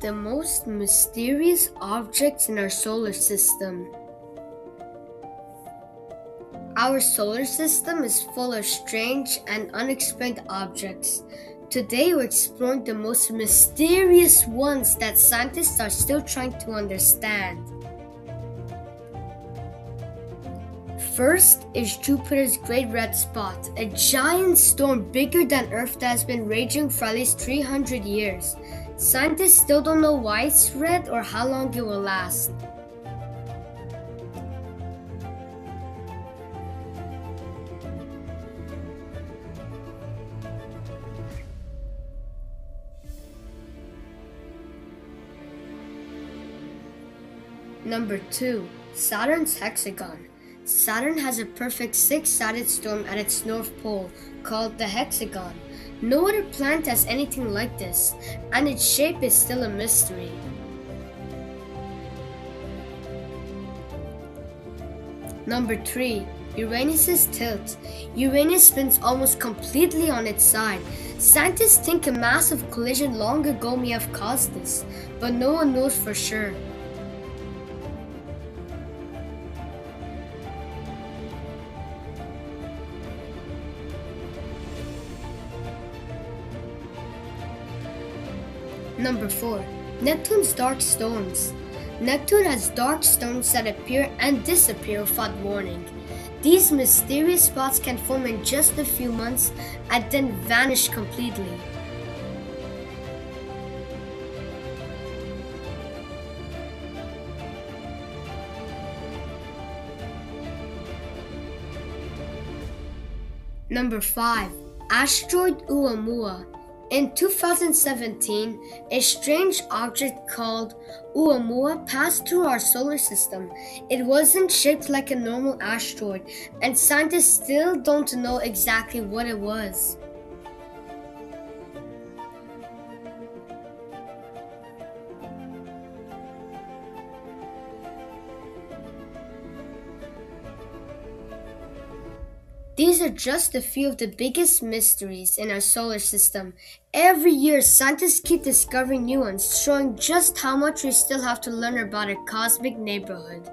the most mysterious objects in our solar system. Our solar system is full of strange and unexplained objects. Today we're exploring the most mysterious ones that scientists are still trying to understand. First is Jupiter's Great Red Spot, a giant storm bigger than Earth that has been raging for at least 300 years. Scientists still don't know why it's red or how long it will last. Number 2. Saturn's Hexagon. Saturn has a perfect six-sided storm at its north pole called the Hexagon. No other planet has anything like this, and its shape is still a mystery. Number 3. Uranus's tilt. Uranus spins almost completely on its side. Scientists think a massive collision long ago may have caused this, but no one knows for sure. Number 4. Neptune's dark storms. Neptune has dark storms that appear and disappear without warning. These mysterious spots can form in just a few months and then vanish completely. Number 5. Asteroid ʻOumuamua. In 2017, a strange object called ʻOumuamua passed through our solar system. It wasn't shaped like a normal asteroid, and scientists still don't know exactly what it was. These are just a few of the biggest mysteries in our solar system. Every year, scientists keep discovering new ones, showing just how much we still have to learn about our cosmic neighborhood.